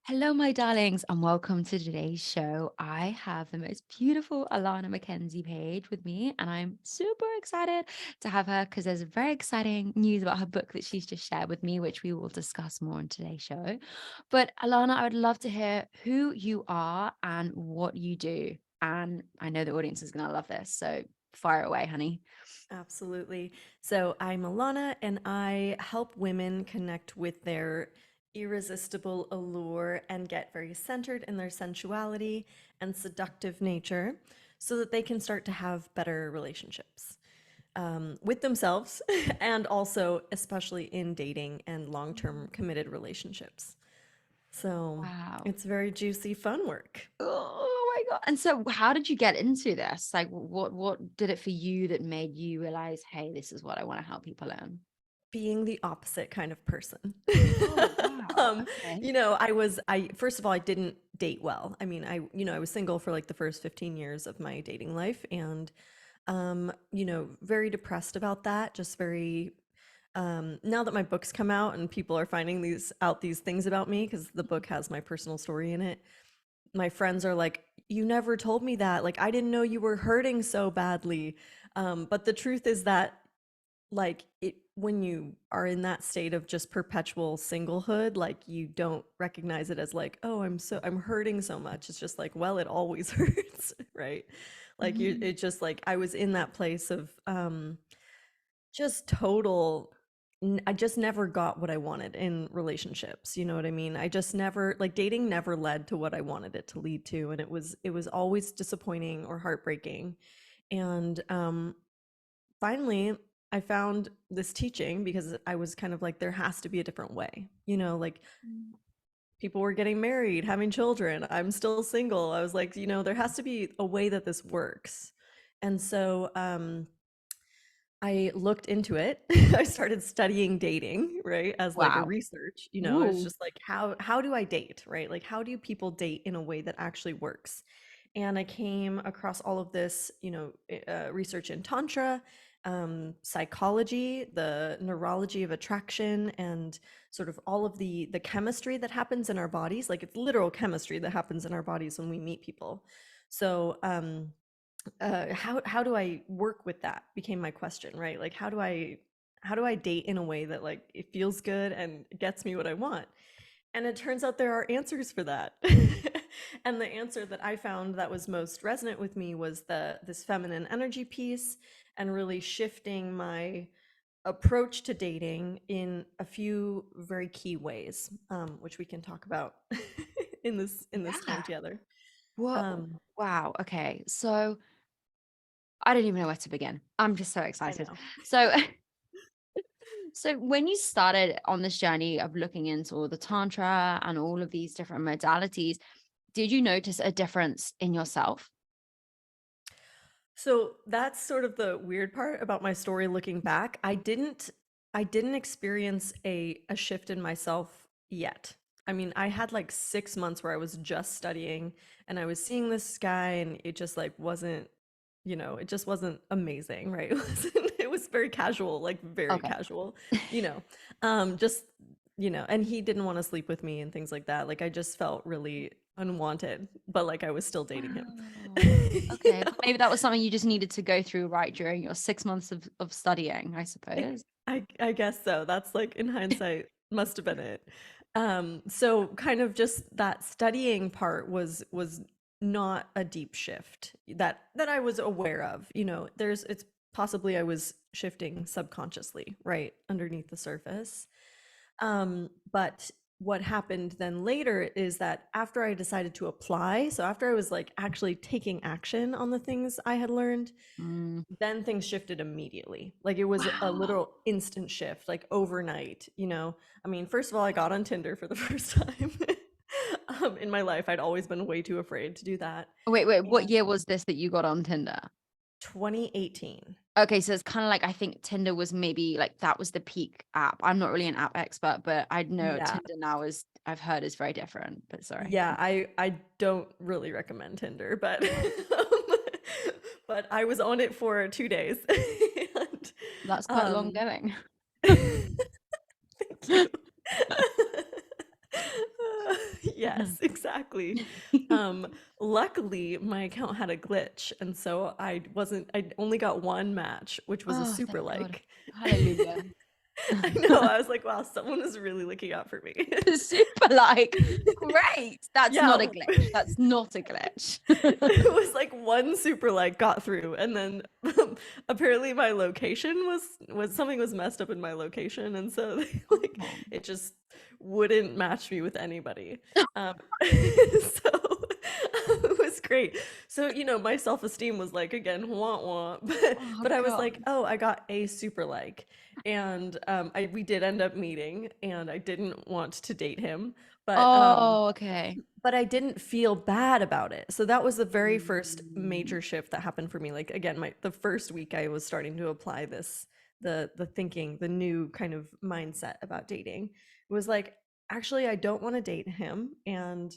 Hello, my darlings, and welcome to today's show. I have the most beautiful Alana Mckenzie page with me, and I'm super excited to have her because there's very exciting news about her book that she's just shared with me, which we will discuss more on today's show. But Alana, I would love to hear who you are and what you do. And I know the audience is going to love this, so fire away, honey. Absolutely. So I'm Alana, and I help women connect with their irresistible allure and get very centered in their sensuality and seductive nature so that they can start to have better relationships with themselves and also, especially in dating and long term committed relationships. So Wow. it's very juicy, fun work. Oh my God. And so how did you get into this? Like what did it for you that made you realize, hey, this is what I want to help people learn? Being the opposite kind of person. Oh, wow. um, Okay. I first of all, I didn't date well. I mean, I was single for like the first 15 years of my dating life and very depressed about that, just very now that my books come out and people are finding these things about me because the book has my personal story in it. My friends are like, "You never told me that. Like, I didn't know you were hurting so badly." But the truth is that like it when you are in that state of just perpetual singlehood, like you don't recognize it as like, oh, I'm hurting so much. It's just like, well, it always hurts, right? Like you Mhm. it just like I was in that place of just total I just never got what I wanted in relationships. You know what I mean? I just never like dating never led to what I wanted it to lead to, and it was always disappointing or heartbreaking. And finally I found this teaching because I was kind of like, there has to be a different way. Like Mm. people were getting married, having children. I'm still single. I was like, there has to be a way that this works. And so I looked into it. I started studying dating, right? As like a Wow. research, I was Ooh. just like, how do I date, right? Like how do people date in a way that actually works? And I came across all of this, research in tantra, psychology, the neurology of attraction, and sort of all of the chemistry that happens in our bodies. Like it's literal chemistry that happens in our bodies when we meet people. So how do I work with that became my question, right? Like how do I date in a way that like it feels good and gets me what I want? And it turns out there are answers for that. And the answer that I found that was most resonant with me was this feminine energy piece and really shifting my approach to dating in a few very key ways, which we can talk about in this time Yeah. together. What? Um, Wow. Okay. So I don't even know where to begin. I'm just so I excited. know. So so when you started on this journey of looking into all the tantra and all of these different modalities, did you notice a difference in yourself? So that's sort of the weird part about my story looking back. I didn't experience a shift in myself yet. I mean, I had like 6 months where I was just studying and I was seeing this guy and it just like it just wasn't amazing, right? It was very casual, like very Okay. casual, you know. Just and he didn't want to sleep with me and things like that. Like I just felt really unwanted, but like I was still dating him. Oh, You okay. But know? maybe that was something you just needed to go through right during your 6 months of studying, I I suppose. I guess so. That's like in hindsight must have been it. So kind of just that studying part was not a deep shift that I was aware of. It's possibly I was shifting subconsciously, right, underneath the surface. But what happened then later is that after I decided to apply, so after I was like actually taking action on the things I had learned, Mm. then things shifted immediately. Like it was a Wow. literal instant shift, like overnight. I mean, first of all, I got on Tinder for the first time in my life. I'd always been way too afraid to do that. Wait, what And year was this that you got on Tinder? 2018. Okay, so it's kind of like I think Tinder was maybe like that was the peak app. I'm not really an app expert, but I know Yeah. Tinder now is I've heard is very different. But sorry. Yeah, I don't really recommend Tinder, but but I was on it for 2 days. And That's quite long um going. thank you. Yes, exactly. Um, Luckily, my account had a glitch, and so I only got one match, which was a Oh, super thank God. like. Hallelujah. I know, I was like, wow, someone is really looking out for me. Super like, great. That's not a Yeah. glitch. That's not a glitch. It was like one super like got through, and then apparently my location was something was messed up in my location, and so they, like Oh. it just wouldn't match me with anybody. So it was great. So my self-esteem was like again wah wah, Oh but I was God. like, oh, I got a super like, and we did end up meeting, and I didn't want to date him, but Oh, okay. I didn't feel bad about it. So that was the very first Mm. major shift that happened for me. Like again, the first week I was starting to apply the thinking, the new kind of mindset about dating. It was like, actually I don't want to date him, and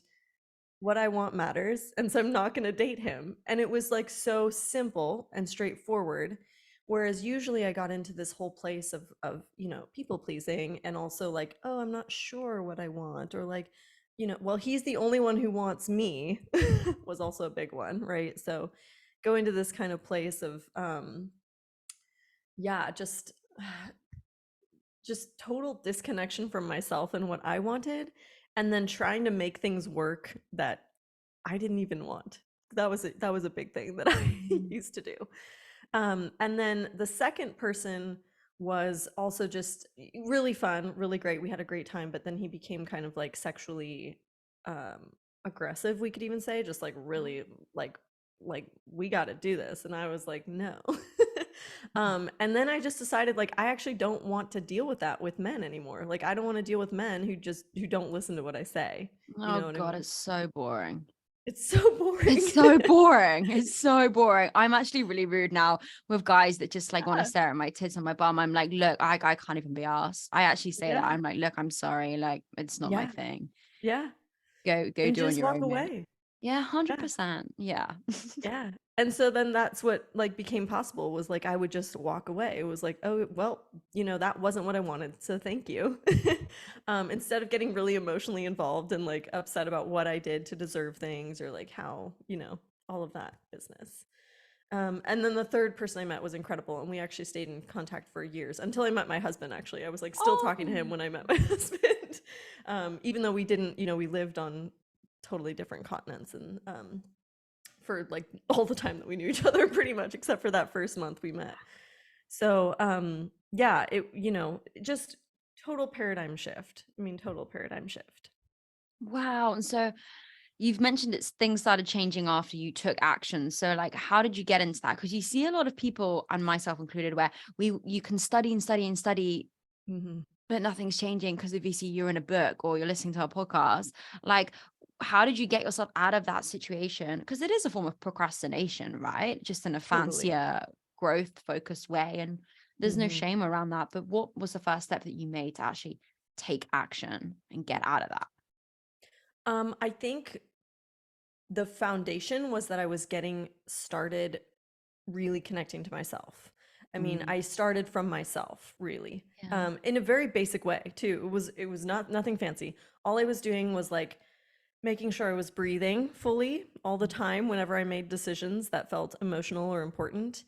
what I want matters, and so I'm not going to date him. And it was like so simple and straightforward. Whereas usually I got into this whole place of people pleasing, and also like, oh, I'm not sure what I want, or like, well, he's the only one who wants me was also a big one, right? So going to this kind of place of yeah, just total disconnection from myself and what I wanted, and then trying to make things work that I didn't even want. That was a big thing that I Mm. used to do. And then the second person was also just really fun, really great. We had a great time, but then he became kind of like sexually aggressive, we could even say, just like really like we got to do this, and I was like, no. And then I just decided like I actually don't want to deal with that with men anymore. Like I don't want to deal with men who don't listen to what I say. You Oh know what I God, mean? it's so boring. It's so It's boring. so boring. It's so boring. I'm actually really rude now with guys that just like want to Yeah, stare at my tits and my bum. I'm like, look, I can't even be asked. I actually say that. yeah, I'm like, look, I'm sorry. Like, it's not my yeah, thing. yeah. Go And do on just your walk own, mate. away. Yeah, Yeah. 100%. Yeah. Yeah. And so then that's what like became possible, was like I would just walk away. It was like, oh, well, that wasn't what I wanted. So thank you. Instead of getting really emotionally involved and like upset about what I did to deserve things, or like how, all of that business. And then the third person I met was incredible, and we actually stayed in contact for years until I met my husband. Actually, I was like still talking to him Oh, when I met my husband, even though we didn't, we lived on totally different continents, and for like all the time that we knew each other, pretty much, except for that first month we met. So yeah, it just total paradigm shift. I mean, total paradigm shift. wow. And so you've mentioned it's things started changing after you took action. So like how did you get into that? Because you see a lot of people, and myself included, where you can study and study and study, Hmm. but nothing's changing because obviously you're in a book or you're listening to a podcast. Like, how did you get yourself out of that situation? Because it is a form of procrastination, right? Just in a Totally. fancier, growth focused way. And there's no Hmm. shame around that. But what was the first step that you made to actually take action and get out of that? I think the foundation was that I was getting started really connecting to myself. I mean, Mm, I started from myself, really, yeah. in a very basic way too. It was not nothing fancy. All I was doing was like making sure I was breathing fully all the time whenever I made decisions that felt emotional or important.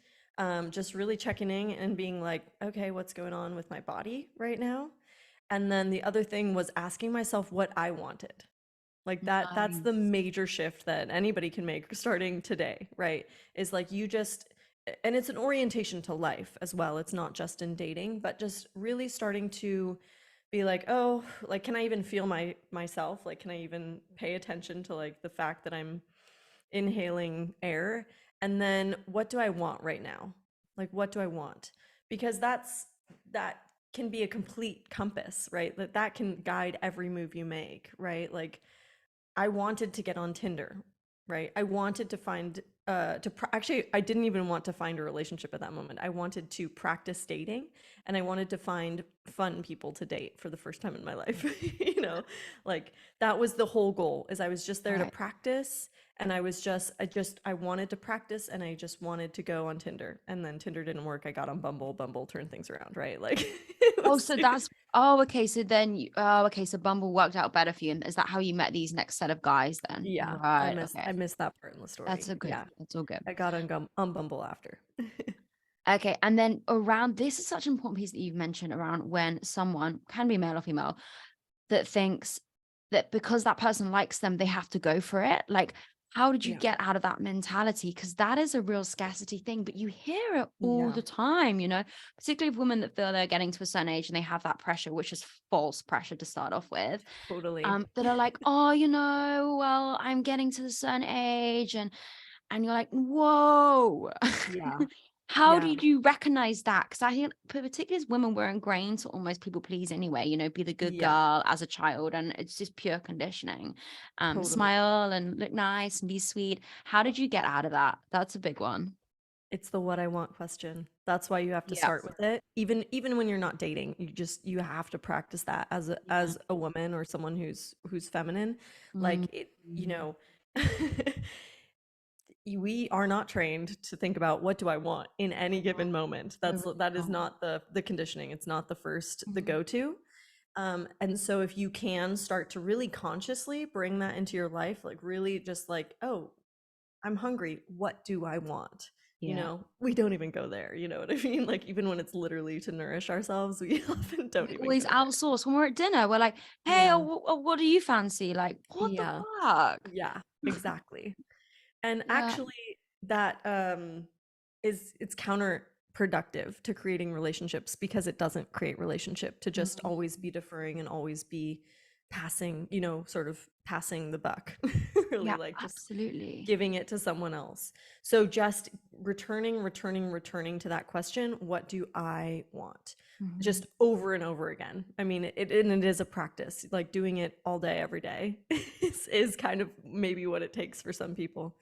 Just really checking in and being like, okay, what's going on with my body right now? And then the other thing was asking myself what I wanted. Like that's the Nice. major shift that anybody can make starting today, right? Is like you just, and it's an orientation to life as well. It's not just in dating, but just really starting to be like, oh, like can I even feel myself? Like can I even pay attention to like the fact that I'm inhaling air? And then what do I want right now? Like what do I want? Because that can be a complete compass, right? That can guide every move you make, right? Like I wanted to get on Tinder, right? I wanted to find actually I didn't even want to find a relationship at that moment. I wanted to practice dating, and I wanted to find fun people to date for the first time in my life. Like that was the whole goal. Is I was just there to Right. practice, and I wanted to practice, and I just wanted to go on Tinder. And then Tinder didn't work. I got on Bumble. Bumble turned things around, right? Like it Oh, was so that's Oh, okay. So then okay. So Bumble worked out better for you. And is that how you met these next set of guys then? Yeah, Right. Okay. I missed that part in the That's story. a good. Yeah, That's all good. I got on Bumble after. Okay. And then around this is such an important piece that you've mentioned around when someone can be male or female that thinks that because that person likes them, they have to go for it. Like, how did you Yeah, get out of that mentality? Because that is a real scarcity thing, but you hear it all yeah, the time, particularly of women that feel they're getting to a certain age and they have that pressure, which is false pressure to start off with, totally. that are like, oh, well, I'm getting to a certain age, and you're like, whoa. Yeah, How yeah, did you recognize that? Because I think, particularly as women, we're ingrained to almost people please anyway, be the good yeah, girl as a child, and it's just pure conditioning. totally. Smile and look nice and be sweet. How did you get out of that? That's a big one. It's the what I want question. That's why you have to Yeah. start with it. Even when you're not dating, you have to practice that Yeah. as a woman or someone who's feminine. Like it, Mhm. we are not trained to think about what do I want in any No, given moment. we're really That is not. not the conditioning. It's not the Mhm. go-to. And so if you can start to really consciously bring that into your life, like really just like, oh, I'm hungry. What do I want? Yeah. We don't even go there. You know what I mean? Like even when it's literally to nourish ourselves, we often don't We even go always there. outsource when we're at dinner. We're like, hey, Yeah. what do you fancy? Like, what the Yeah. fuck? Yeah. Exactly. And Yeah. actually that is it's counterproductive to creating relationships because it doesn't create relationship to just Mhm. always be deferring and always be passing, sort of passing the buck. Really Yeah, like just absolutely. giving it to someone else. So just returning to that question, what do I want? Mhm. Just over and over again. I mean, and it is a practice. Like doing it all day, every day is kind of maybe what it takes for some people.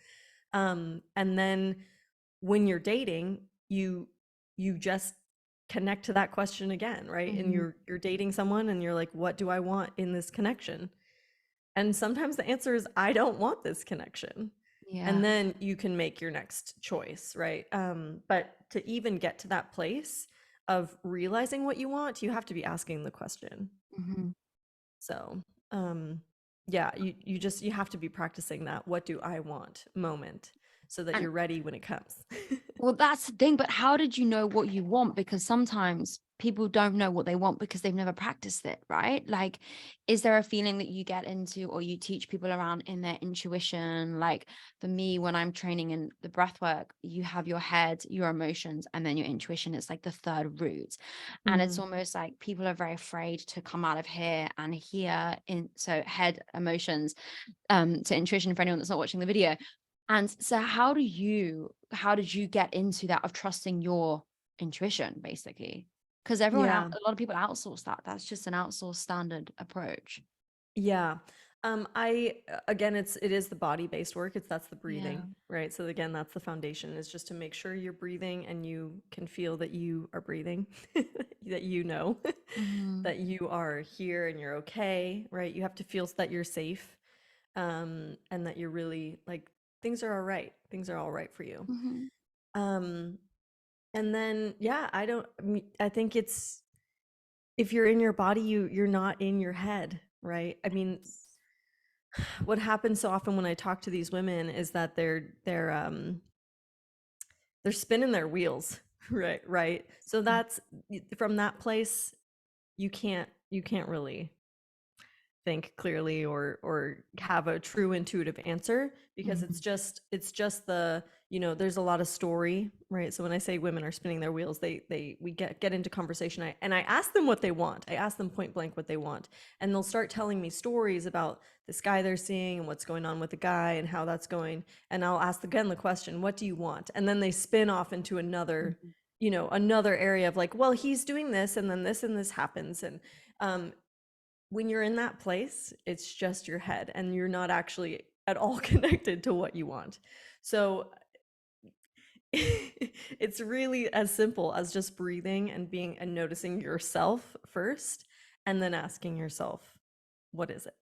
And then when you're dating, you just connect to that question again, right? And Mhm. you're dating someone and you're like, what do I want in this connection? And sometimes the answer is, I don't want this connection. And Yeah. then you can make your next choice, right? But to even get to that place of realizing what you want, you have to be asking the question. Mhm. So, yeah, you have to be practicing that what do I want moment so that And you're ready when it comes. well, that's the thing, but how did you know what you want? Because sometimes people don't know what they want because they've never practiced it, right? Like, is there a feeling that you get into or you teach people around in their intuition? Like for me, when I'm training in the breath work, you have your head, your emotions, and then your intuition. It's like the third root. And it's Mm, almost like people are very afraid to come out of here and hear in so head emotions to intuition for anyone that's not watching the video. And so how did you get into that of trusting your intuition basically? Because yeah. a lot of people outsource that. That's just an outsourced standard approach. Yeah. I again, it is the body based work. That's the Yeah. breathing, right? So again, that's the foundation is just to make sure you're breathing and you can feel that you are breathing, that you know Mhm. that you are here and you're okay, right? You have to feel that you're safe, and that you're really like things are all right. Things are all right for you. Mhm. Um, and then yeah, I think it's if you're in your body, you're not in your head, right? I mean, what happens so often when I talk to these women is that they're spinning their wheels, right? Right. So that's from that place, you can't really think clearly or have a true intuitive answer because Mhm. it's just the there's a lot of story, right? So when I say women are spinning their wheels, we get into conversation, and I ask them what they want. I ask them point blank what they want, and they'll start telling me stories about this guy they're seeing and what's going on with the guy and how that's going, and I'll ask again the question, what do you want? And then they spin off into Mhm. another area of like, well, he's doing this and this happens. And um when you're in that place, it's just your head and you're not actually at all connected to what you want. So it's really as simple as just breathing and being and noticing yourself first and then asking yourself, what is it?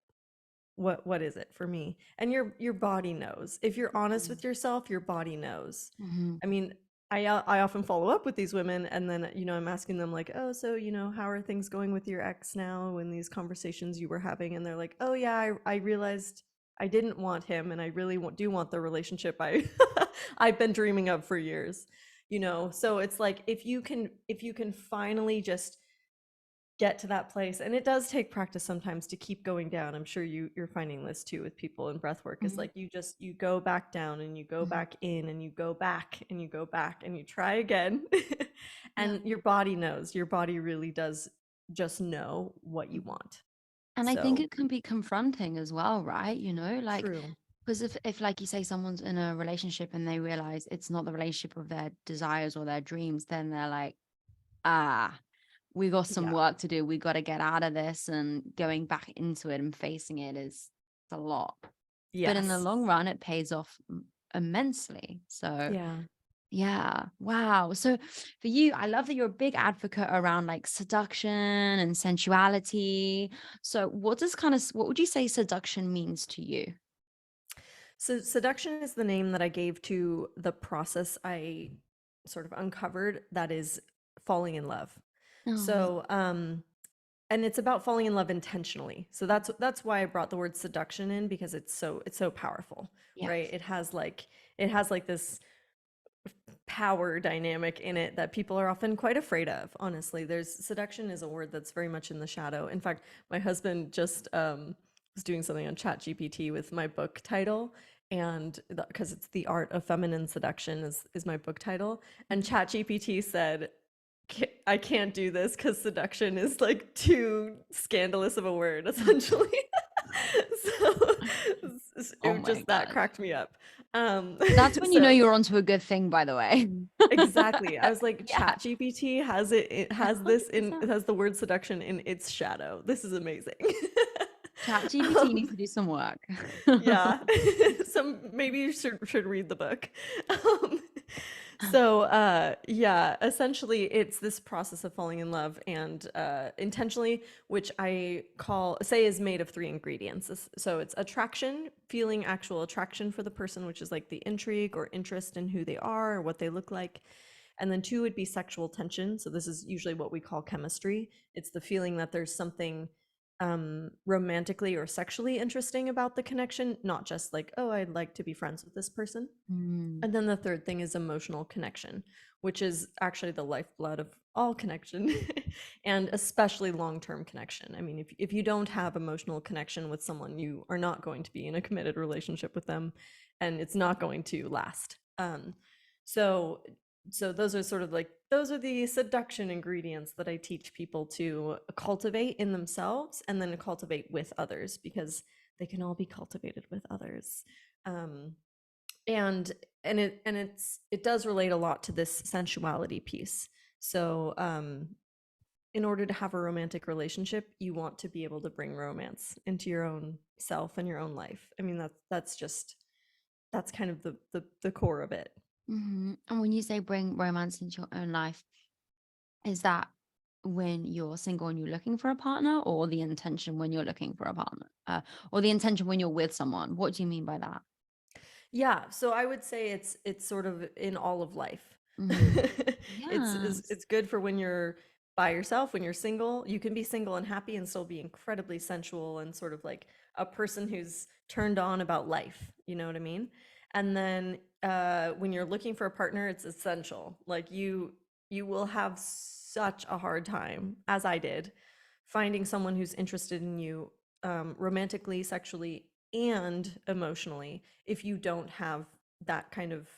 What is it for me? And your body knows. If you're honest Mhm. with yourself, your body knows. Mhm. I mean, I often follow up with these women, and then I'm asking them like, oh, so how are things going with your ex now, in these conversations you were having, and they're like, oh yeah, I realized I didn't want him, and I really do want the relationship I I've been dreaming of for years. So it's like, if you can finally just get to that place, and it does take practice sometimes to keep going down. I'm sure you're finding this too with people in breath work. It's Mhm, like you go back down, and you go mhm. back in, and you go back, and you go back, and you try again. Yeah. And your body knows, your body really does just know what you Mhm. want. And I think So it can be confronting as well, right? Like, true. because if like you say someone's in a relationship and they realize it's not the relationship of their desires or their dreams, then they're like, ah, we got some Yeah. work to do. We got to get out of this, and going back into it and facing it is a lot. But in the Yes. long run, it pays off immensely. So Yeah. yeah. Wow. So for you, I love that you're a big advocate around like seduction and sensuality. So what would you say seduction means to you? So seduction is the name that I gave to the process I sort of uncovered, that is falling in love. Oh, So and it's about falling in love intentionally. So that's why I brought the word seduction in, because it's so powerful, yeah. right? It has like this power dynamic in it that people are often quite afraid of. Honestly, there's seduction is a word that's very much in the shadow. In fact, my husband just was doing something on Chat GPT with my book title, and because it's The Art of Feminine Seduction is my book title, and Mhm. Chat GPT said, I can't do this because seduction is like too scandalous of a word, essentially. So Oh my just that gosh. cracked me up. That's when you know So you're onto a good thing, by the way. exactly. I was like, Yeah. ChatGPT has it has this in, it 100%. has the word seduction in its shadow. This is amazing. ChatGPT um, needs to do some work. yeah. So maybe you should read the book. Um, so yeah, essentially it's this process of falling in love, and intentionally, which I call say is made of three ingredients. So it's attraction, feeling actual attraction for the person, which is like the intrigue or interest in who they are or what they look like. And then two would be sexual tension. So this is usually what we call chemistry. It's the feeling that there's something romantically or sexually interesting about the connection, not just like, oh, I'd like to be friends with this person. Mm, And then the third thing is emotional connection, which is actually the lifeblood of all connection, and especially long-term connection. I mean, if you don't have emotional connection with someone, you are not going to be in a committed relationship with them, and it's not going to last. So so those are sort of like, those are the seduction ingredients that I teach people to cultivate in themselves, and then cultivate with others, because they can all be cultivated with others. Um, and it does relate a lot to this sensuality piece. So in order to have a romantic relationship, you want to be able to bring romance into your own self and your own life. I mean, that's kind of the core of it. mhm. And when you say bring romance into your own life, is that when you're single and you're looking for a partner, or the intention when you're looking for a partner? Or the intention when you're with someone? What do you mean by that? Yeah, so I would say it's sort of in all of life. Mhm. It's Yes. it's good for when you're by yourself, when you're single. You can be single and happy and still be incredibly sensual, and sort of like a person who's turned on about life, you know what I mean? And then when you're looking for a partner, it's essential. Like you will have such a hard time, as I did, finding someone who's interested in you, romantically, sexually, and emotionally, if you don't have that kind of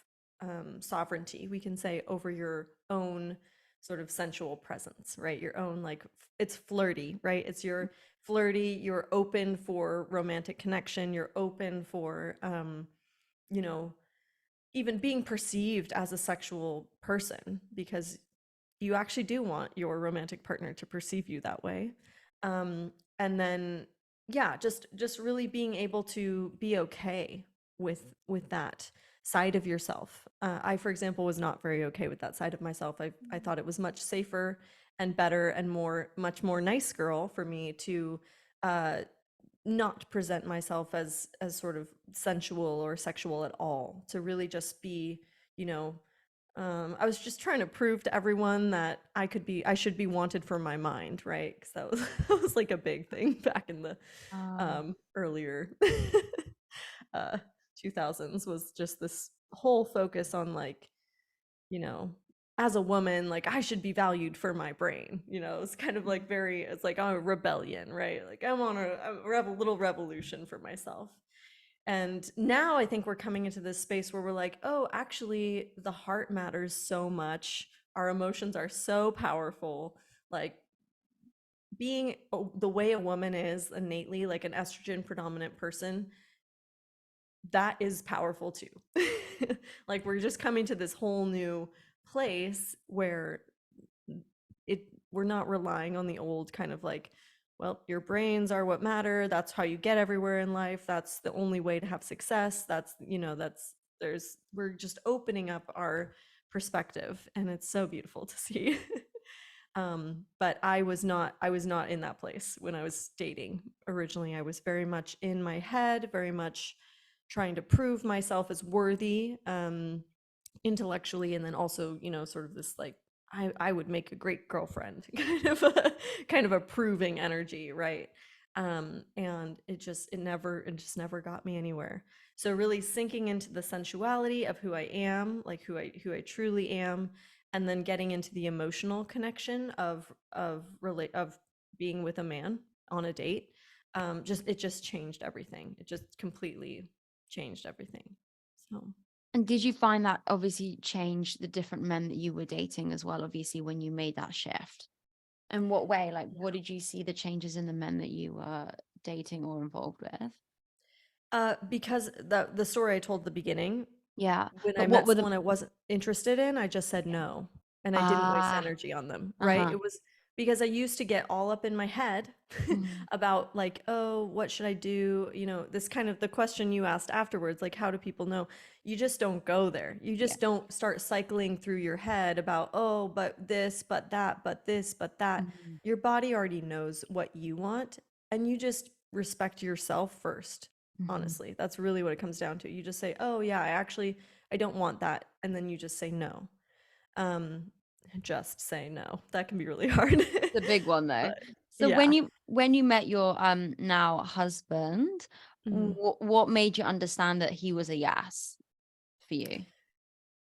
sovereignty, we can say, over your own sort of sensual presence, right? Your own, like, it's flirty, right? It's your flirty, you're open for romantic connection, you're open for, you know, even being perceived as a sexual person, because you actually do want your romantic partner to perceive you that way. And then yeah, just really being able to be okay with that side of yourself. I, for example, was not very okay with that side of myself. I thought it was much safer and better and much more nice girl for me to uh not present myself as sort of sensual or sexual at all, to really just be, you know, I was just trying to prove to everyone that I should be wanted for my mind, right? Because that was that was like a big thing back in the Oh. earlier uh 2000s, was just this whole focus on like, you know, as a woman, like I should be valued for my brain. It's kind of like very, it's like a rebellion, right? Like I want a little revolution for myself. And now I think we're coming into this space where we're like, oh, actually, the heart matters so much. Our emotions are so powerful. Like being the way a woman is innately, like an estrogen predominant person, that is powerful too. Like we're just coming to this whole new place where we're not relying on the old kind of like, well, your brains are what matter, that's how you get everywhere in life, that's the only way to have success, that's there's we're just opening up our perspective, and it's so beautiful to see. But I was not in that place when I was dating originally. I was very much in my head, very much trying to prove myself as worthy, intellectually, and then also, sort of this like, I would make a great girlfriend kind of a proving energy, right? And it just never got me anywhere. So really sinking into the sensuality of who I am, like who I truly am, and then getting into the emotional connection of being with a man on a date. Just it just changed everything. It just completely changed everything. So And did you find that obviously changed the different men that you were dating as well, obviously, when you made that shift? In what way? Like, what did you see the changes in the men that you were dating or involved with? because the story I told at the beginning, Yeah. when I But what met were the someone I wasn't interested in, I just said yeah. no, and I didn't waste Ah, energy on them, right? uh-huh. It was because I used to get all up in my head Mhm. about like, oh, what should I do? This kind of the question you asked afterwards, like, how do people know? You just don't go there. You Yeah. just don't start cycling through your head about, oh, but this, but that, but this, but that. Mhm. Your body already knows what you want, and you just respect yourself first. Mhm. Honestly, that's really what it comes down to. You just say, oh yeah, I don't want that, and then you just say no. um just say no. That can be really hard. The big one though. But So yeah. when you met your now husband, Mhm. what made you understand that he was a yes for you?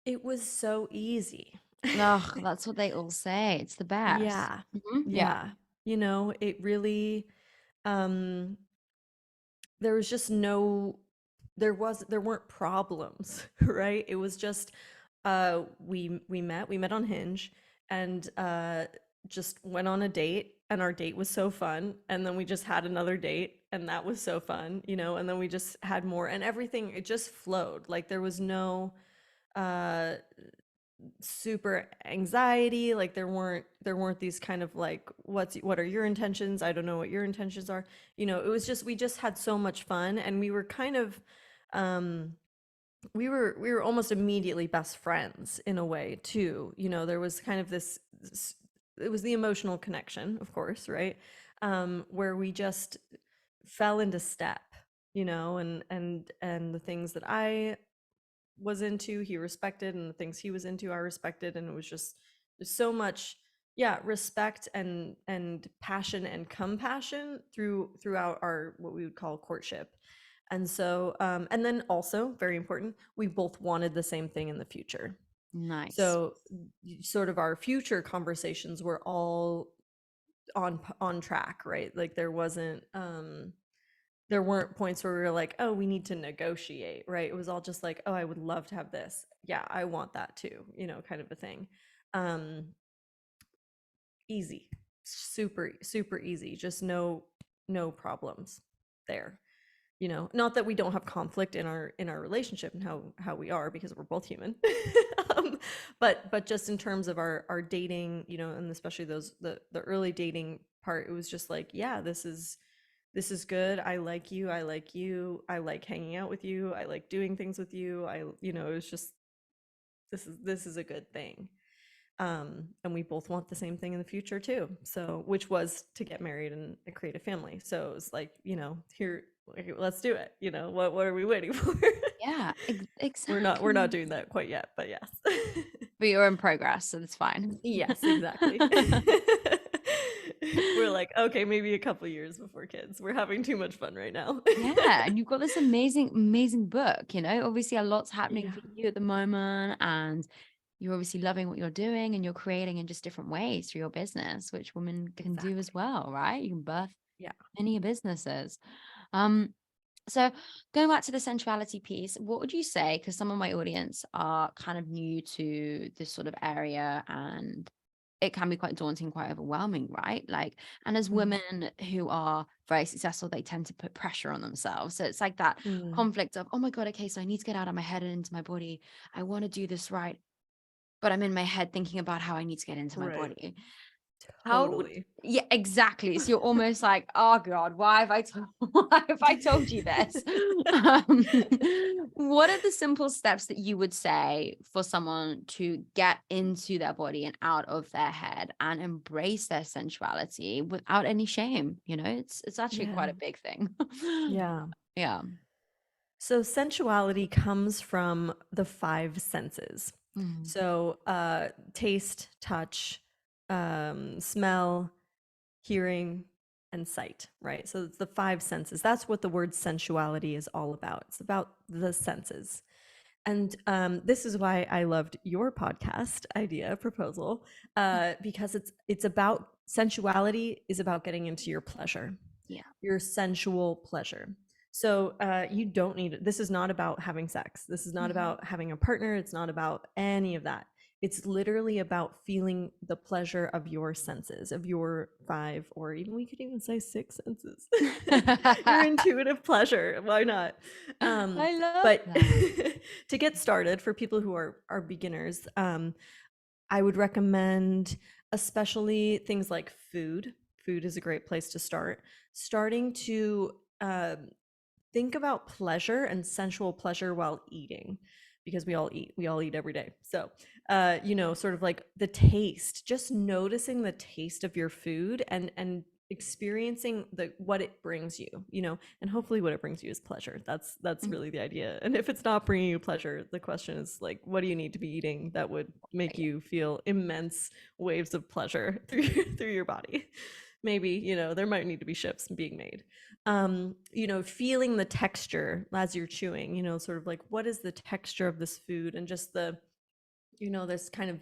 It was so easy. Ugh, that's what they all say. It's the best. Yeah. Yeah. Yeah. It really, um there was just no there weren't problems, right? It was just, we met on Hinge, and just went on a date, and our date was so fun, and then we just had another date, and that was so fun, and then we just had more, and everything, it just flowed. Like there was no uh super anxiety, like there weren't these kind of like, what are your intentions, I don't know what your intentions are. It was just, we just had so much fun, and we were kind of, um we were almost immediately best friends in a way too. There was kind of it was the emotional connection, of course, right? Where we just fell into step, and the things that I was into, he respected, and the things he was into, I respected, and it was just there's so much, yeah, respect and passion and compassion throughout our, what we would call, courtship. And so, and then also very important, we both wanted the same thing in the future. Nice. So sort of our future conversations were all on track, right? Like there weren't points where we were like, oh, we need to negotiate, right? It was all just like, oh, I would love to have this. Yeah, I want that too, kind of a thing. Um, Easy, super, super easy. Just no problems there. Not that we don't have conflict in our relationship and how we are, because we're both human. But just in terms of our dating, and especially the early dating part, it was just like, yeah, this is good. I like you. I like you. I like hanging out with you. I like doing things with you. it was just, this is a good thing. And we both want the same thing in the future too. So, which was to get married and create a family. So it was like, here, like, let's do it. What are we waiting for? Yeah, We're not exactly. doing that quite yet, but yes. But you're in progress, so that's fine. Yes, exactly. We're like, okay, maybe a couple years before kids. We're having too much fun right now. Yeah, and you've got this amazing, amazing book, obviously a lot's happening Yeah, for you at the moment, and you're obviously loving what you're doing and you're creating in just different ways through your business, which women can do as exactly. well, right? You can birth Yeah. many businesses. Um, so going back to the sensuality piece, what would you say? Because some of my audience are kind of new to this sort of area and it can be quite daunting, quite overwhelming, right? Like, and as Mm. women who are very successful, they tend to put pressure on themselves. So it's like that Mm. conflict of, oh my God, okay, so I need to get out of my head and into my body. I want to do this right, but I'm in my head thinking about how I need to get into my Right. body. How would Totally. yeah, exactly. So you're almost like, "Oh god, why have I told why have I told you this?" Um, what are the simple steps that you would say for someone to get into their body and out of their head and embrace their sensuality without any shame? It's actually quite Yeah. a big thing. Yeah. Yeah. So sensuality comes from the five senses. Mhm. So taste, touch, smell, hearing, and sight, right? So it's the five senses. That's what the word sensuality is all about. It's about the senses. And this is why I loved your podcast idea proposal, because it's about sensuality is about getting into your pleasure, Yeah. your sensual pleasure. So you don't need this is not about having sex. This is not Mhm. about having a partner. It's not about any of that. It's literally about feeling the pleasure of your senses, of your five, or even we could even say six senses. Your intuitive pleasure. Why not? Um, I love but that. to get started, for people who are beginners, I would recommend, especially things like food. Food is a great place to start. Starting to think about pleasure and sensual pleasure while eating, because we all eat every day. So sort of like the taste, just noticing the taste of your food and experiencing the what it brings you, and hopefully what it brings you is pleasure. That's Mm, really the idea. And if it's not bringing you pleasure, the question is like, what do you need to be eating that would make yeah. you feel immense waves of pleasure through your body? Maybe, there might need to be shifts being made. Feeling the texture as you're chewing, sort of like, what is the texture of this food? And just this kind of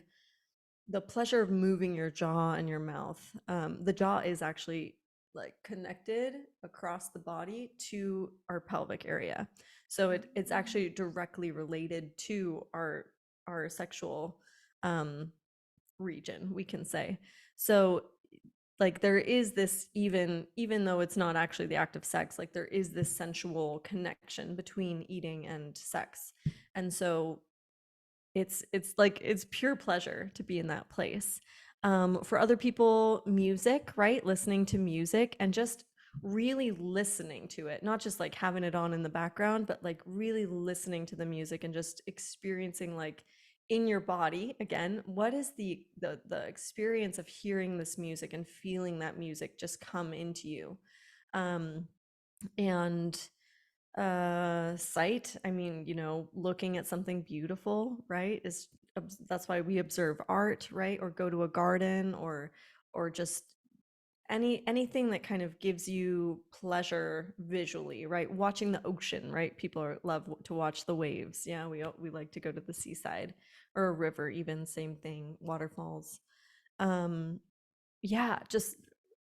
the pleasure of moving your jaw and your mouth. The jaw is actually like connected across the body to our pelvic area. So it's actually directly related to our sexual um, region, we can say. So like there is this, even though it's not actually the act of sex, like there is this sensual connection between eating and sex. And so it's like it's pure pleasure to be in that place. For other people, music, right? Listening to music and just really listening to it, not just like having it on in the background, but like really listening to the music and just experiencing, like, in your body again, what is the experience of hearing this music and feeling that music just come into you. um and sight, I mean, looking at something beautiful, right, is that's why we observe art, right, or go to a garden, or just anything that kind of gives you pleasure visually, right? Watching the ocean, right? People love to watch the waves. Yeah, we like to go to the seaside or a river, even same thing, waterfalls. um yeah, just,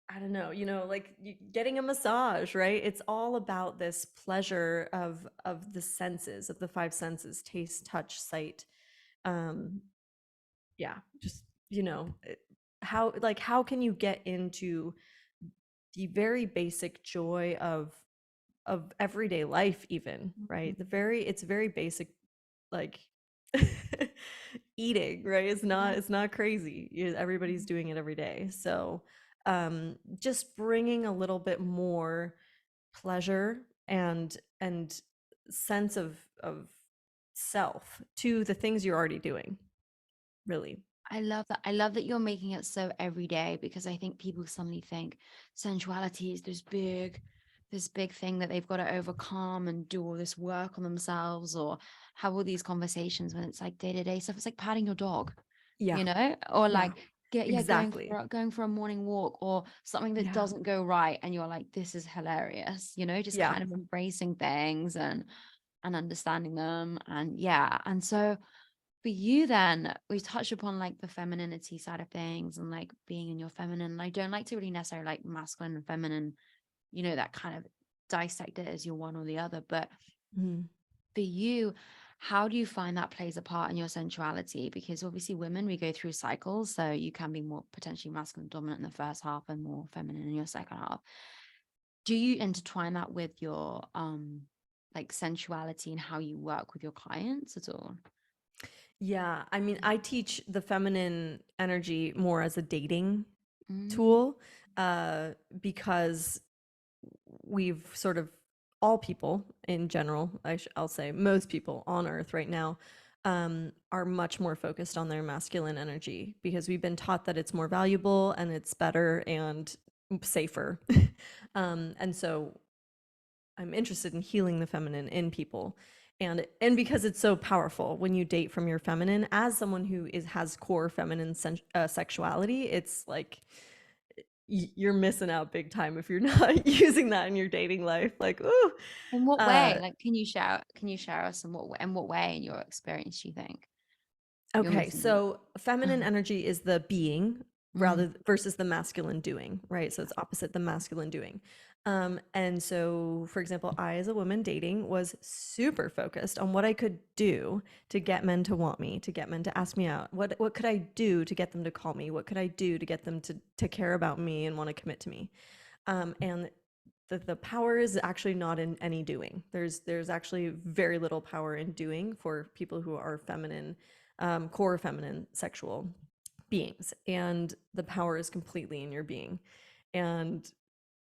I don't know, like getting a massage, right? It's all about this pleasure of the senses, of the five senses: taste, touch, sight. Um, yeah, just, how can you get into the very basic joy of everyday life, even, Mhm. right? It's very basic, like eating, right? It's not crazy. Everybody's Mhm. doing it every day. So just bringing a little bit more pleasure and sense of self to the things you're already doing, really. I love that. I love that you're making it so everyday because I think people suddenly think sensuality is this big this big thing that they've got to overcome and do all this work on themselves, or have all these conversations when it's like day-to-day stuff. It's like patting your dog, Yeah. or Yeah. like going Exactly. for a morning walk, or something that Yeah. doesn't go right and you're like, this is hilarious, just Yeah. kind of embracing things and understanding them. And yeah, and so for you then, we touched upon like the femininity side of things and like being in your feminine. And I don't like to really necessarily like masculine and feminine, that kind of dissect it as you're one or the other. But Mhm. for you, how do you find that plays a part in your sensuality? Because obviously women, we go through cycles. So you can be more potentially masculine dominant in the first half and more feminine in your second half. Do you intertwine that with your like sensuality and how you work with your clients at all? Yeah, I mean, I teach the feminine energy more as a dating Mm, tool, uh, because we've sort of, all people in general, I'll say most people on earth right now, are much more focused on their masculine energy because we've been taught that it's more valuable and it's better and safer. And so I'm interested in healing the feminine in people. And because it's so powerful when you date from your feminine, as someone who has core feminine sexuality, it's like you're missing out big time if you're not using that in your dating life. Like, ooh, in what way? uh, Like, can you share us in what way in your experience do you think you're okay, missing out? so feminine energy is the being Mm, versus the masculine doing, right? So it's opposite the masculine doing. And so, for example, I, as a woman dating, was super focused on what I could do to get men to want me, to get men to ask me out. What could I do to get them to call me? What could I do to get them to care about me and want to commit to me? And the power is actually not in any doing. There's actually very little power in doing for people who are feminine, core feminine sexual beings, and the power is completely in your being. And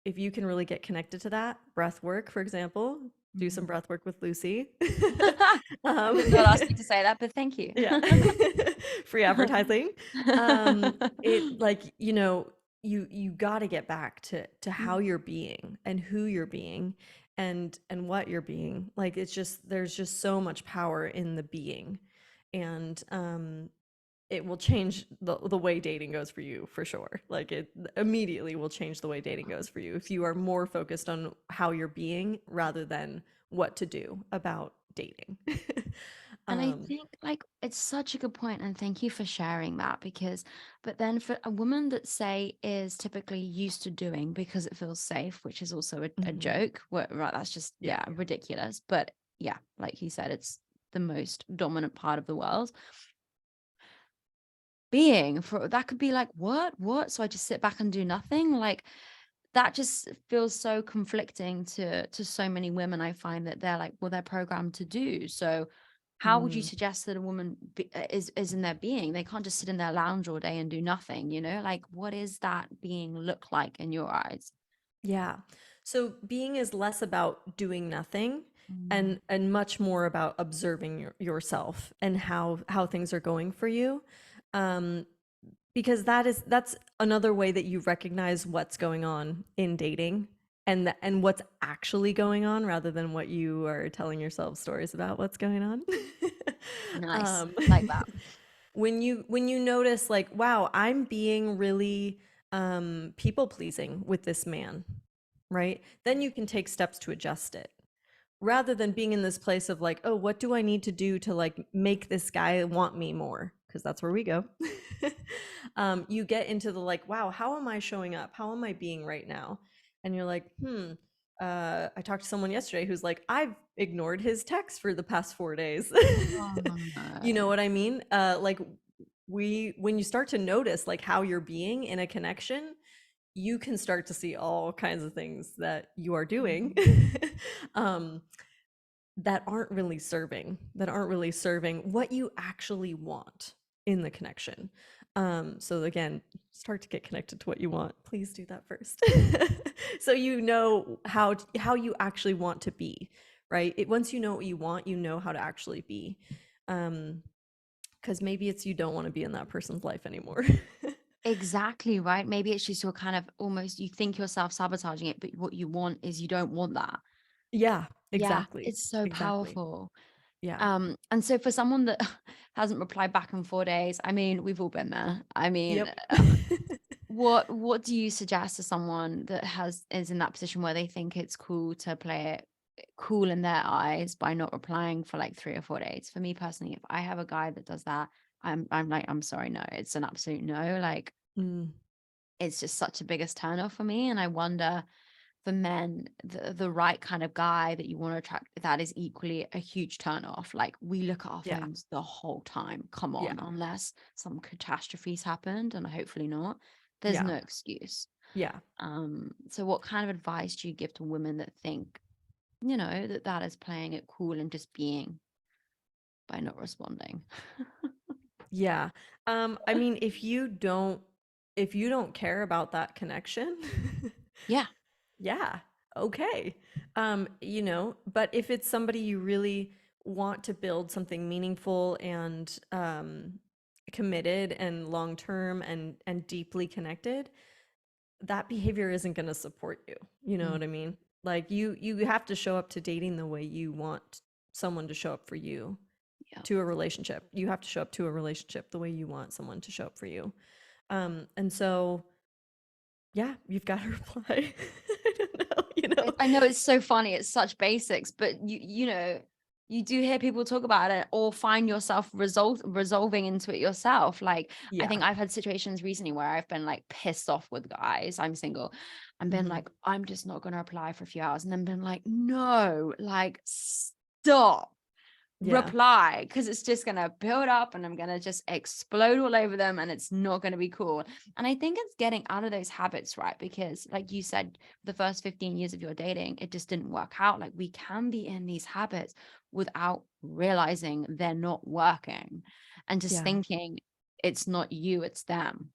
if you can really get connected to that, breath work, for example, do some mm. breath work with Lucy. I um, did not ask you to say that, but thank you. yeah, free advertising. It, like, you got to get back to how you're being and who you're being and what you're being. Like, it's just, there's just so much power in the being. And it will change the way dating goes for you, for sure. Like, it immediately will change the way dating goes for you if you are more focused on how you're being rather than what to do about dating. And I um think like it's such a good point, and thank you for sharing that. Because but then for a woman that say is typically used to doing because it feels safe, which is also a mhm. joke, right, that's just, Yeah. yeah, ridiculous. But yeah, like you said, it's the most dominant part of the world. Being for that could be like, what, so I just sit back and do nothing, like that just feels so conflicting to so many women. I find that they're like, well, they're programmed to do so. How would you Mm. suggest that a woman is in their being? They can't just sit in their lounge all day and do nothing, like what is that being look like in your eyes? Yeah. So being is less about doing nothing Mm, and much more about observing yourself and how things are going for you. Um, because that's another way that you recognize what's going on in dating and what's actually going on rather than what you are telling yourself stories about what's going on. nice, um, like that. when you notice, like, wow, I'm being really people pleasing with this man, right? Then you can take steps to adjust it rather than being in this place of like, oh, what do I need to do to like make this guy want me more? Because that's where we go. You get into the like, wow, how am I showing up? How am I being right now? And you're like, I talked to someone yesterday who's like, I've ignored his text for the past 4 days. Oh You know no. what I mean? Like, when you start to notice like how you're being in a connection, you can start to see all kinds of things that you are doing Mhm. um, that aren't really serving what you actually want in the connection. So again, start to get connected to what you want. Please do that first. So you know how you actually want to be, right? Once you know what you want, you know how to actually be. Because maybe it's you don't want to be in that person's life anymore. Exactly, right? Maybe it's just you're kind of almost you think you're self-sabotaging it, but what you want is you don't want that. Yeah, Yeah, exactly. it's so Exactly. powerful. Yeah. And so for someone that hasn't replied back in 4 days, I mean, we've all been there. I mean, Yep. what do you suggest to someone that is in that position where they think it's cool to play it cool in their eyes by not replying for like 3 or 4 days? For me personally, if I have a guy that does that, I'm like, "I'm sorry, no." It's an absolute no, like, Mm, it's just such a biggest turn off for me, and I wonder for men, the right kind of guy that you want to attract that is equally a huge turn off. Like we look at our yeah. phones the whole time. Come Yeah. on, unless some catastrophes happened, and hopefully not, there's Yeah. no excuse. Yeah. So what kind of advice do you give to women that think, that that is playing it cool and just being by not responding? Yeah. I mean, if you don't care about that connection, Yeah. yeah, okay. But if it's somebody you really want to build something meaningful and committed and long term and deeply connected, that behavior isn't going to support you. You know Mm, what I mean? Like you have to show up to dating the way you want someone to show up for you yeah. to a relationship. You have to show up to a relationship the way you want someone to show up for you. And so yeah, you've got to reply. I don't know, you know. I know it's so funny. It's such basics, but you do hear people talk about it or find yourself resolving into it yourself. Like I Yeah. think I've had situations recently where I've been like pissed off with guys. I'm single and been Hmm. like, I'm just not gonna reply for a few hours, and then been like, no, like stop. Yeah. Reply because it's just going to build up and I'm going to just explode all over them and it's not going to be cool. And I think it's getting out of those habits, right? Because, like you said, the first 15 years of your dating, it just didn't work out. Like, we can be in these habits without realizing they're not working and just Yeah. thinking it's not you, it's them.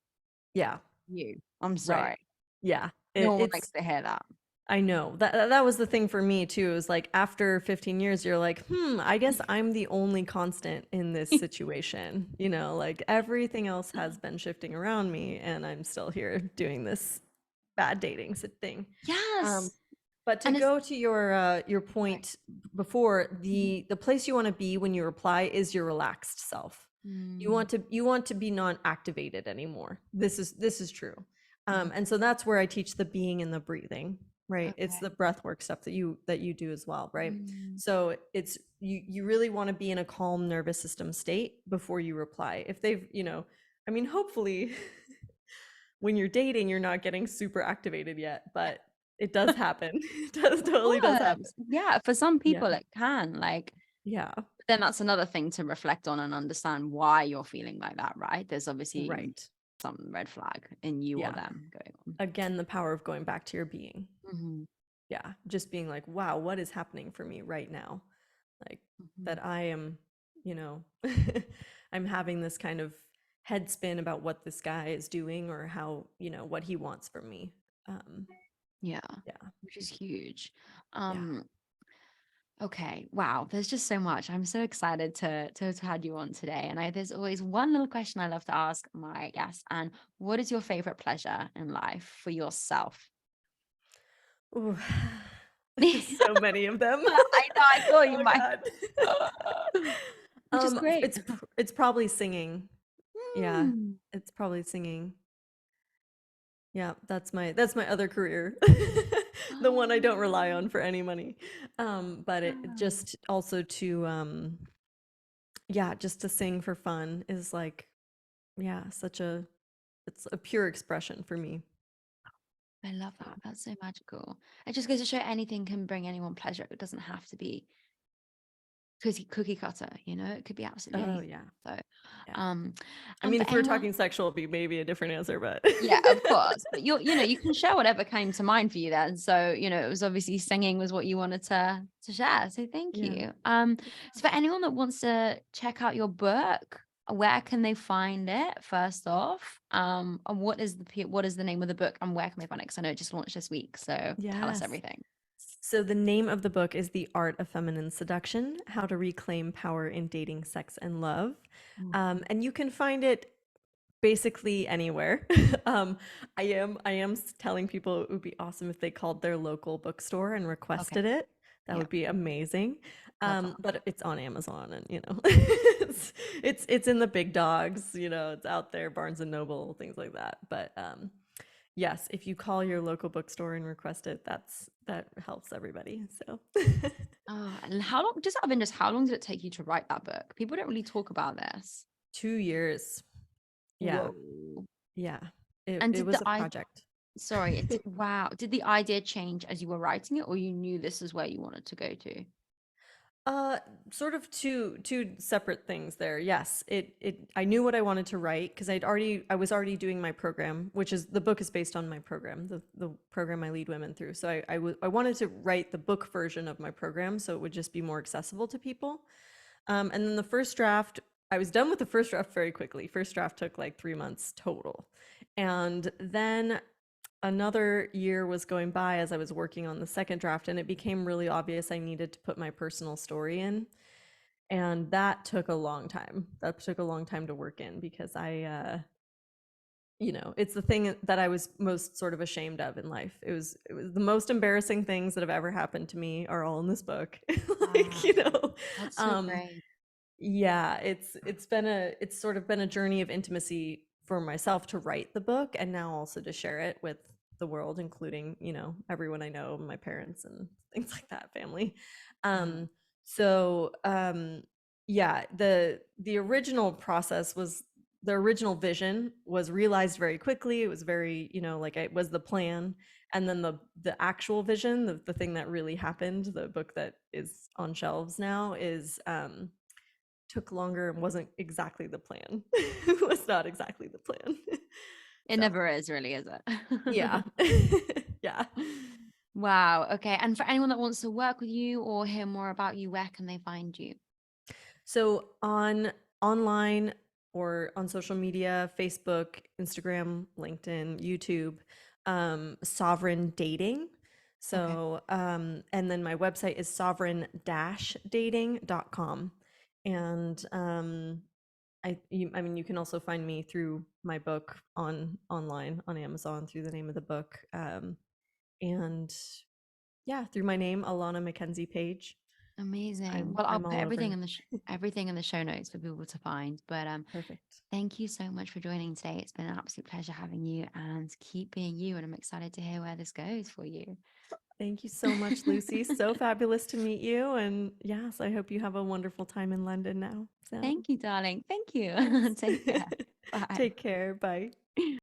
Yeah. You. I'm Right. sorry. Yeah. No one likes It's to hear that. I know that was the thing for me too. Is like after 15 years, you're like, I guess I'm the only constant in this situation. Like everything else has been shifting around me, and I'm still here doing this bad dating thing. Um, Yes. but to And it's go to your sorry. point before, Mhm. the place you want to be when you reply is your relaxed self. Mm, You want to be non activated anymore. This is true. mhm. And so that's where I teach the being and the breathing, right? It's Okay. the breath work stuff that you do as well, right? Mm, So it's you really want to be in a calm nervous system state before you reply. If they've, I mean, hopefully when you're dating, you're not getting super activated yet, but it does happen. It does of totally does happen. course. Yeah, for some Yeah. people it can, like, Yeah. but then that's another thing to reflect on and understand why you're feeling like that, right? There's obviously Right. some red flag in you or Yeah. them going on. Again, the power of going back to your being. Mhm, Yeah, just being like, wow, what is happening for me right now? Like mhm. that I am, you know, I'm having this kind of head spin about what this guy is doing or how, what he wants from me. Um, Yeah, yeah, which is huge. yeah. Um, okay, wow, there's just so much. I'm so excited to have you on today. And there's always one little question I love to ask my guests. And what is your favorite pleasure in life for yourself? Ooh, so many of them. I know, I thought you Oh might. God. Which is great. It's probably singing. Yeah, Mm. it's probably singing. Yeah, that's my other career. The one I don't rely Oh, on for any money. But it wow. just also to yeah, just to sing for fun is like, yeah, it's a pure expression for me. I love Yeah. that. That's so magical. It just goes to show anything can bring anyone pleasure. It doesn't have to be cookie cutter, it could be absolutely Oh anything. yeah. So, Yeah. um, I mean, for if we were anyone, talking sexual, it'd be maybe a different answer, but yeah, of course. But you can share whatever came to mind for you then. So, it was obviously singing was what you wanted to share. So thank yeah. you. So for anyone that wants to check out your book, where can they find it first off? And what is the name of the book and where can they find it? Because I know it just launched this week. So tell us Yes. everything. So the name of the book is The Art of Feminine Seduction: How to Reclaim Power in Dating, Sex, and Love. Mhm. And you can find it basically anywhere. um, I am telling people it would be awesome if they called their local bookstore and Okay. requested it. That Yeah. would be amazing. Love that. But it's on Amazon, and it's in the big dogs. It's out there, Barnes and Noble, things like that. But yes, if you call your local bookstore and request it, that helps everybody. So Oh, and how long, just out of interest, how long did it take you to write that book? People don't really talk about this. 2 years. Yeah, Whoa. yeah. It And it did the was a I project. sorry, wow. Did the idea change as you were writing it, or you knew this is where you wanted to go to? Uh, Sort of two separate things there. Yes, it I knew what I wanted to write because I was already doing my program, which is the book is based on my program, the program I lead women through. So I wanted to write the book version of my program so it would just be more accessible to people. And then the first draft, I was done with the first draft very quickly. First draft took like 3 months total, and then another year was going by as I was working on the second draft, and it became really obvious I needed to put my personal story in. And that took a long time. That took a long time to work in because it's the thing that I was most sort of ashamed of in life. It was the most embarrassing things that have ever happened to me are all in this book. like, Wow, you know, that's so um, great. yeah, it's sort of been a journey of intimacy for myself to write the book and now also to share it with the world, including, everyone I know, my parents and things like that, family. Wow. Um, so yeah, the original process was the original vision was realized very quickly. It was very, like it was the plan. And then the actual vision, the thing that really happened, the book that is on shelves now is took longer and wasn't exactly the plan. It was not exactly the plan. It So, never is really, is yeah. it? Yeah. Wow. Okay. And for anyone that wants to work with you or hear more about you, where can they find you? So on online or on social media, Facebook, Instagram, LinkedIn, YouTube, Sovereign Dating. Okay. So, and then my website is sovereign-dating.com. And I mean, you can also find me through my book online on Amazon through the name of the book, and yeah, through my name, Alana Mckenzie page. Amazing. I'm Well, I'll I'm put all over. everything in the show notes for people to find. But Perfect. thank you so much for joining today. It's been an absolute pleasure having you and keep being you. And I'm excited to hear where this goes for you. Thank you so much, Lucy. So fabulous to meet you. And yes, I hope you have a wonderful time in London now. So Thank you, darling. Thank you. thanks. Take care. Bye. Take care. Bye.